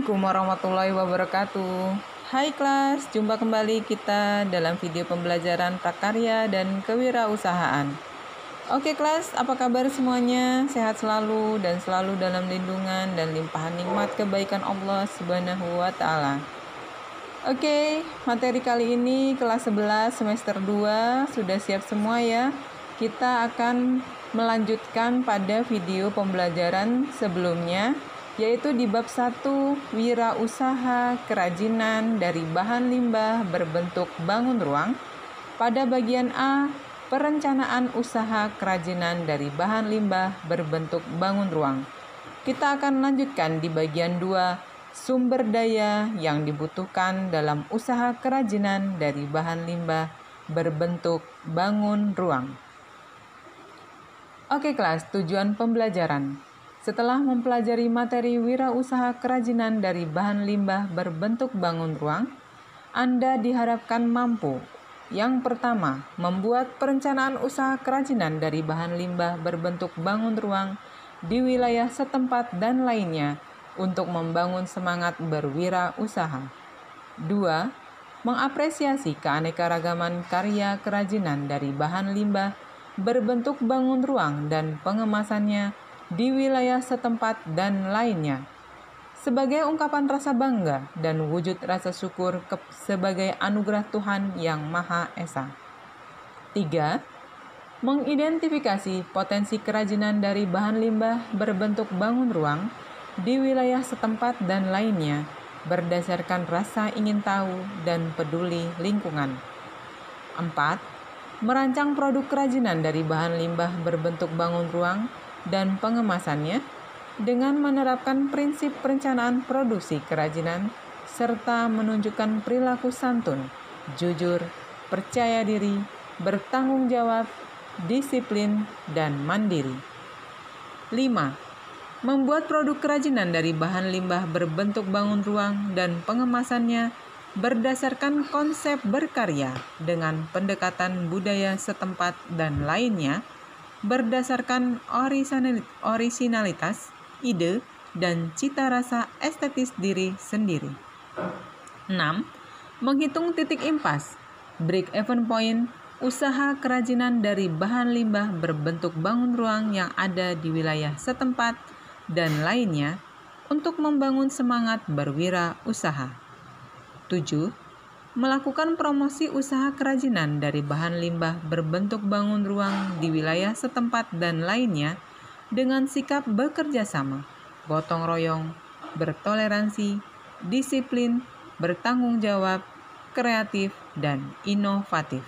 Assalamualaikum warahmatullahi wabarakatuh. Hai kelas, jumpa kembali kita dalam video pembelajaran prakarya dan kewirausahaan. Oke kelas, apa kabar semuanya? Sehat selalu dan selalu dalam lindungan dan limpahan nikmat kebaikan Allah Subhanahu wa Ta'ala. Oke, materi kali ini kelas 11 semester 2 sudah siap semua ya. Kita akan melanjutkan pada video pembelajaran sebelumnya, yaitu di bab 1 wirausaha kerajinan dari bahan limbah berbentuk bangun ruang. Pada bagian A, perencanaan usaha kerajinan dari bahan limbah berbentuk bangun ruang. Kita akan lanjutkan di bagian 2, sumber daya yang dibutuhkan dalam usaha kerajinan dari bahan limbah berbentuk bangun ruang. Oke kelas, tujuan pembelajaran. Setelah mempelajari materi wirausaha kerajinan dari bahan limbah berbentuk bangun ruang, Anda diharapkan mampu. Yang pertama, membuat perencanaan usaha kerajinan dari bahan limbah berbentuk bangun ruang di wilayah setempat dan lainnya untuk membangun semangat berwirausaha. 2. Mengapresiasi keanekaragaman karya kerajinan dari bahan limbah berbentuk bangun ruang dan pengemasannya di wilayah setempat dan lainnya, sebagai ungkapan rasa bangga dan wujud rasa syukur sebagai anugerah Tuhan Yang Maha Esa. 3. Mengidentifikasi potensi kerajinan dari bahan limbah berbentuk bangun ruang di wilayah setempat dan lainnya berdasarkan rasa ingin tahu dan peduli lingkungan. 4. Merancang produk kerajinan dari bahan limbah berbentuk bangun ruang dan pengemasannya dengan menerapkan prinsip perencanaan produksi kerajinan serta menunjukkan perilaku santun, jujur, percaya diri, bertanggung jawab, disiplin, dan mandiri. 5. Membuat produk kerajinan dari bahan limbah berbentuk bangun ruang dan pengemasannya berdasarkan konsep berkarya dengan pendekatan budaya setempat dan lainnya, berdasarkan orisinalitas, ide, dan cita rasa estetis diri sendiri. 6. Menghitung titik impas, break-even point, usaha kerajinan dari bahan limbah berbentuk bangun ruang yang ada di wilayah setempat dan lainnya untuk membangun semangat berwirausaha. 7. Melakukan promosi usaha kerajinan dari bahan limbah berbentuk bangun ruang di wilayah setempat dan lainnya dengan sikap bekerja sama, gotong royong, bertoleransi, disiplin, bertanggung jawab, kreatif, dan inovatif.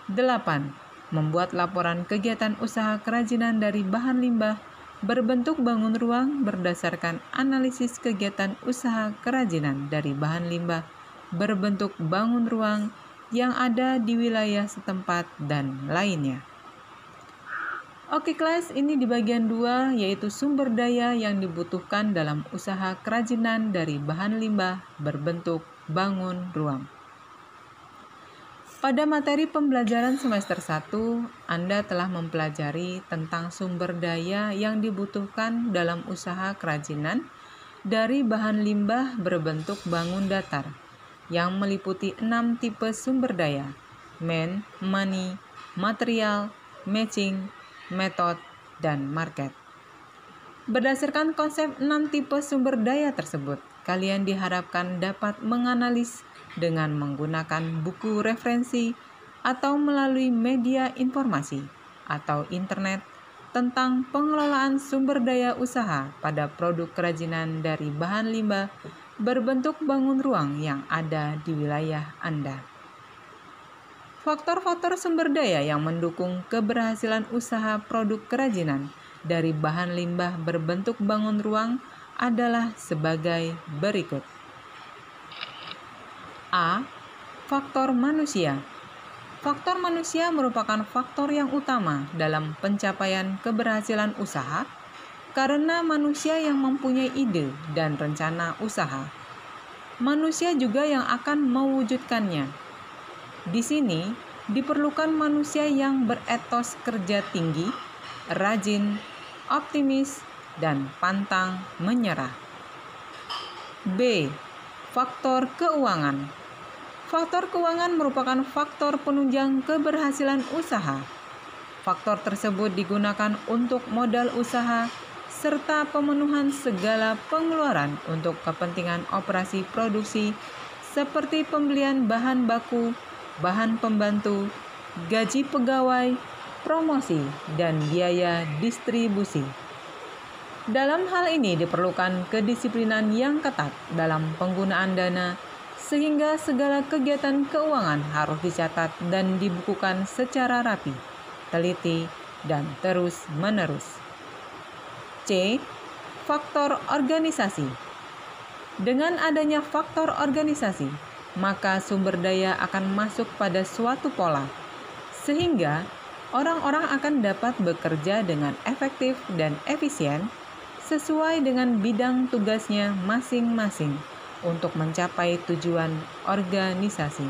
8. Membuat laporan kegiatan usaha kerajinan dari bahan limbah berbentuk bangun ruang berdasarkan analisis kegiatan usaha kerajinan dari bahan limbah berbentuk bangun ruang yang ada di wilayah setempat dan lainnya. Oke kelas, ini di bagian 2 yaitu sumber daya yang dibutuhkan dalam usaha kerajinan dari bahan limbah berbentuk bangun ruang. Pada materi pembelajaran semester 1, Anda telah mempelajari tentang sumber daya yang dibutuhkan dalam usaha kerajinan dari bahan limbah berbentuk bangun datar, yang meliputi 6 tipe sumber daya: man, money, material, matching, method, dan market. Berdasarkan konsep 6 tipe sumber daya tersebut, kalian diharapkan dapat menganalisis dengan menggunakan buku referensi atau melalui media informasi atau internet tentang pengelolaan sumber daya usaha pada produk kerajinan dari bahan limbah berbentuk bangun ruang yang ada di wilayah Anda. Faktor-faktor sumber daya yang mendukung keberhasilan usaha produk kerajinan dari bahan limbah berbentuk bangun ruang adalah sebagai berikut. A. Faktor manusia. Faktor manusia merupakan faktor yang utama dalam pencapaian keberhasilan usaha karena manusia yang mempunyai ide dan rencana usaha. Manusia juga yang akan mewujudkannya. Di sini diperlukan manusia yang beretos kerja tinggi, rajin, optimis, dan pantang menyerah. B. Faktor keuangan. Faktor keuangan merupakan faktor penunjang keberhasilan usaha. Faktor tersebut digunakan untuk modal usaha serta pemenuhan segala pengeluaran untuk kepentingan operasi produksi seperti pembelian bahan baku, bahan pembantu, gaji pegawai, promosi, dan biaya distribusi. Dalam hal ini diperlukan kedisiplinan yang ketat dalam penggunaan dana, sehingga segala kegiatan keuangan harus dicatat dan dibukukan secara rapi, teliti, dan terus-menerus. C. Faktor organisasi. Dengan adanya faktor organisasi, maka sumber daya akan masuk pada suatu pola, sehingga orang-orang akan dapat bekerja dengan efektif dan efisien sesuai dengan bidang tugasnya masing-masing untuk mencapai tujuan organisasi.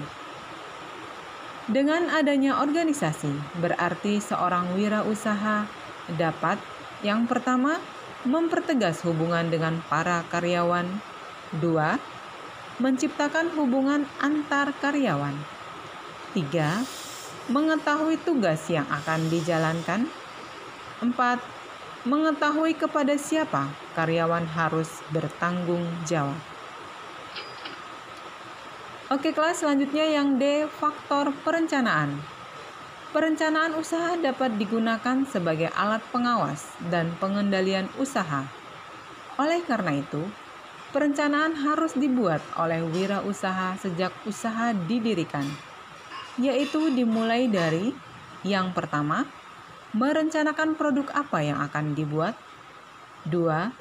Dengan adanya organisasi, berarti seorang wirausaha dapat yang pertama, mempertegas hubungan dengan para karyawan. 2. Menciptakan hubungan antar karyawan. 3. Mengetahui tugas yang akan dijalankan. 4. Mengetahui kepada siapa karyawan harus bertanggung jawab. Oke kelas, selanjutnya yang D, faktor perencanaan. Perencanaan usaha dapat digunakan sebagai alat pengawas dan pengendalian usaha. Oleh karena itu, perencanaan harus dibuat oleh wirausaha sejak usaha didirikan, yaitu dimulai dari yang pertama, merencanakan produk apa yang akan dibuat. 2.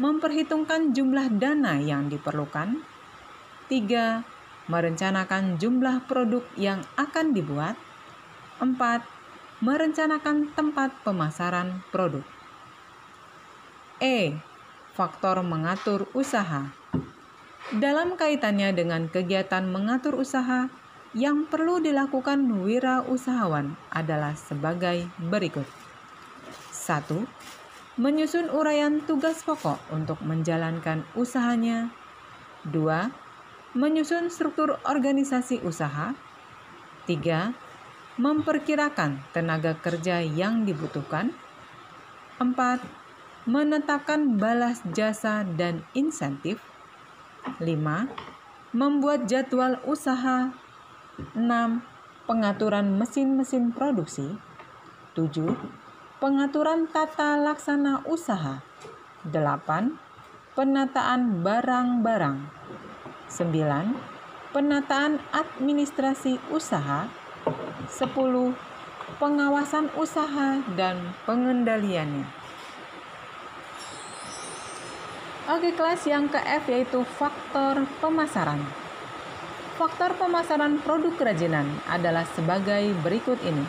Memperhitungkan jumlah dana yang diperlukan. 3. Merencanakan jumlah produk yang akan dibuat. 4. Merencanakan tempat pemasaran produk. E. Faktor mengatur usaha. Dalam kaitannya dengan kegiatan mengatur usaha, yang perlu dilakukan wirausahawan adalah sebagai berikut. 1. Menyusun uraian tugas pokok untuk menjalankan usahanya. 2. Menyusun struktur organisasi usaha. 3. Memperkirakan tenaga kerja yang dibutuhkan. 4. Menetapkan balas jasa dan insentif. 5. Membuat jadwal usaha. 6. Pengaturan mesin-mesin produksi. 7. Pengaturan tata laksana usaha. 8. Penataan barang-barang. 9. Penataan administrasi usaha. 10. Pengawasan usaha dan pengendaliannya. Oke kelas, yang ke F yaitu faktor pemasaran. Faktor pemasaran produk kerajinan adalah sebagai berikut ini.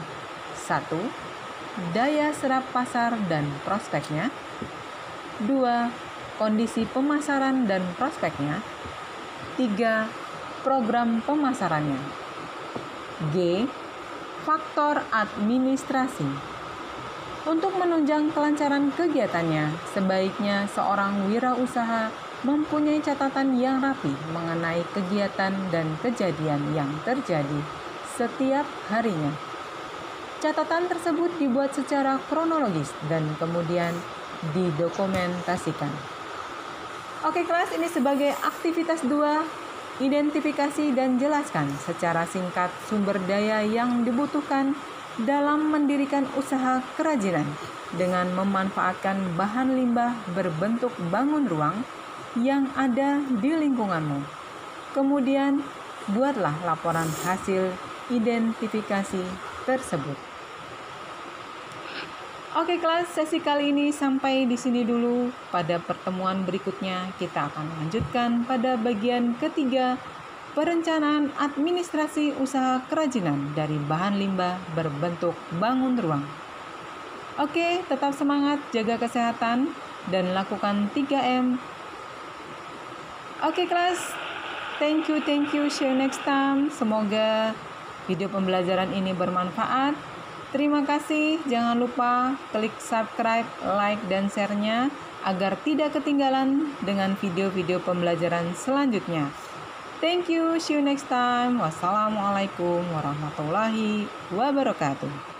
1. Daya serap pasar dan prospeknya. 2. Kondisi pemasaran dan prospeknya. 3. Program pemasarannya. G. Faktor administrasi. Untuk menunjang kelancaran kegiatannya, sebaiknya seorang wirausaha mempunyai catatan yang rapi mengenai kegiatan dan kejadian yang terjadi setiap harinya. Catatan tersebut dibuat secara kronologis dan kemudian didokumentasikan. Oke kelas, ini sebagai aktivitas 2. Identifikasi dan jelaskan secara singkat sumber daya yang dibutuhkan dalam mendirikan usaha kerajinan dengan memanfaatkan bahan limbah berbentuk bangun ruang yang ada di lingkunganmu. Kemudian, buatlah laporan hasil identifikasi tersebut. Oke kelas, sesi kali ini sampai di sini dulu. Pada pertemuan berikutnya kita akan lanjutkan pada bagian ketiga, perencanaan administrasi usaha kerajinan dari bahan limbah berbentuk bangun ruang. Oke, tetap semangat, jaga kesehatan, dan lakukan 3M. Oke kelas, thank you, see you next time. Semoga video pembelajaran ini bermanfaat. Terima kasih, jangan lupa klik subscribe, like, dan share-nya agar tidak ketinggalan dengan video-video pembelajaran selanjutnya. Thank you, see you next time. Wassalamualaikum warahmatullahi wabarakatuh.